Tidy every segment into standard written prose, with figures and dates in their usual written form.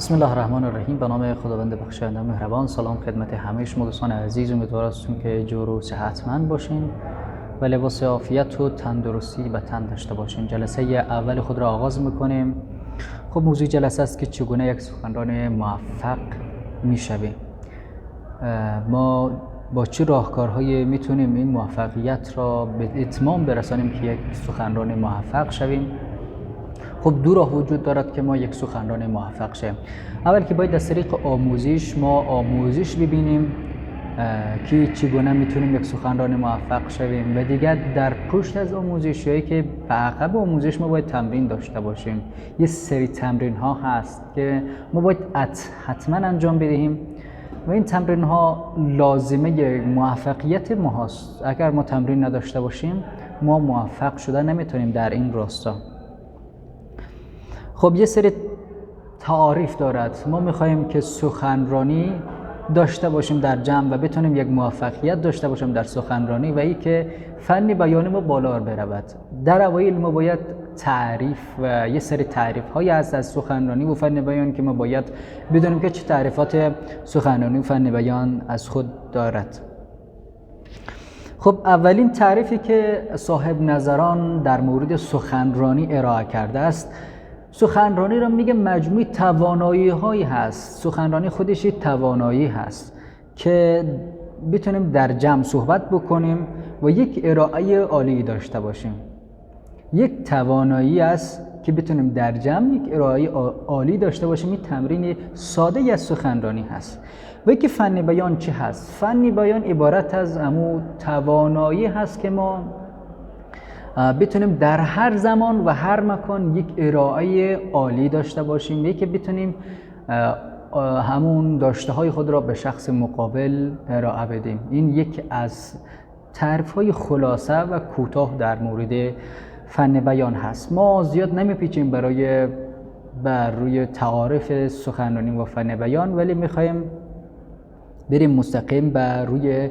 بسم الله الرحمن الرحیم. به نام خداوند بخشاینده مهربان. سلام خدمت همه شما دوستان عزیز. امیدوار هستم که جور و صحتمند باشین و لباس عافیت و تندرستی به تن داشته باشین. جلسه اول خود را آغاز میکنیم. خب موضوع جلسه است که چگونه یک سخنران موفق میشویم. ما با چه راهکارهایی میتونیم این موفقیت را به اتمام برسانیم که یک سخنران موفق شویم. خب دو راه وجود دارد که ما یک سخنران موفق شیم. اول که باید از طریق آموزش ما آموزش ببینیم که چگونه میتونیم یک سخنران موفق شویم و دیگر در پشت از آموزش هایی که به عقب آموزش ما باید تمرین داشته باشیم. یه سری تمرین ها هست که ما باید حتما انجام بدهیم و این تمرین ها لازمه موفقیت ما هست. اگر ما تمرین نداشته باشیم ما موفق شده نمیتونیم در این راستا. خب یه سری تعاریف دارد. ما میخوایم که سخنرانی داشته باشیم در جمع و بتونیم یک موفقیت داشته باشیم در سخنرانی و ای که فن بیانی ما بالا برود. در اوایل ما باید تعریف و یه سری تعریف هایی هست از سخنرانی و فن بیان که ما باید بدونیم که چه تعریفات سخنرانی و فن بیان از خود دارد. خب اولین تعریفی که صاحب نظران در مورد سخنرانی ارائه کرده است، سخنرانی را میگه مجموعی توانایی هایی هست. سخنرانی خودش توانایی هست که بتونیم در جمع صحبت بکنیم و یک ارائه عالی داشته باشیم. یک توانایی است که بتونیم در جمع یک ارائه عالی داشته باشیم. این تمرین ساده از سخنرانی هست. و اینکه فن بیان چه هست؟ فن بیان عبارت از امو توانایی هست که ما بتونیم در هر زمان و هر مکان یک ارائه عالی داشته باشیم. یکی بتونیم همون داشته های خود را به شخص مقابل ارائه بدیم. این یک از تعریف های خلاصه و کوتاه در مورد فن بیان هست. ما زیاد نمیپیچیم بر روی تعارف سخنرانی و فن بیان، ولی میخوایم بریم مستقیم بر روی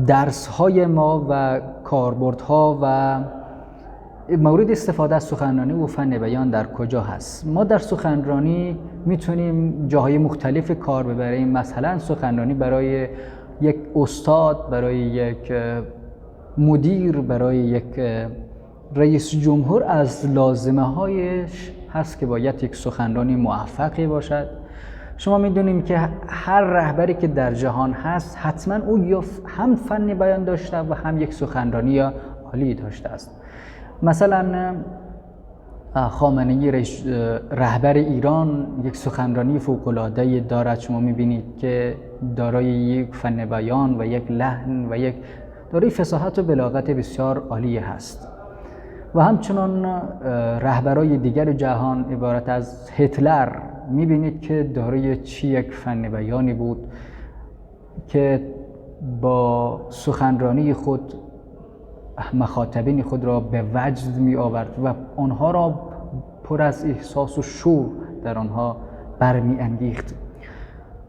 درس های ما و کاربردها و مورد استفاده از سخنرانی و فن بیان در کجا هست. ما در سخنرانی میتونیم جاهای مختلف کار ببریم. مثلا سخنرانی برای یک استاد، برای یک مدیر، برای یک رئیس جمهور از لازمه هایش هست که باید یک سخنرانی موفقی باشد. شما میدونیم که هر رهبری که در جهان هست حتما او یا هم فن بیان داشته و هم یک سخنرانی عالی داشته است. مثلا خامنه‌ای رهبر ایران یک سخنرانی فوق‌العاده دارد. شما میبینید که دارای یک فن بیان و یک لحن و یک دارای فصاحت و بلاغت بسیار عالی هست. و همچنان رهبرای دیگر جهان عبارت از هتلر میبینید که دارای یک فن بیانی بود که با سخنرانی خود مخاطبین خود را به وجد می آورد و آنها را پر از احساس و شور در آنها برمی انگیخت.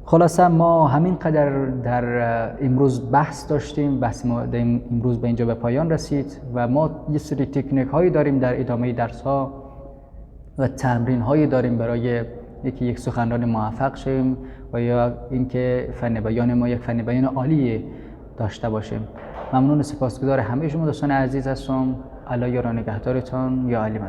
خلاصه ما همین قدر در امروز بحث داشتیم. بحث ما امروز به اینجا به پایان رسید و ما یه سری تکنیک هایی داریم در ادامه درس ها و تمرین هایی داریم برای یک سخنران موفق شیم و یا اینکه فن بیان ما یک فن بیان عالی داشته باشیم. ممنون و سپاسگزار همه شما دوستان عزیز هستم. الله یار و نگهدارتان. یا علی مدد.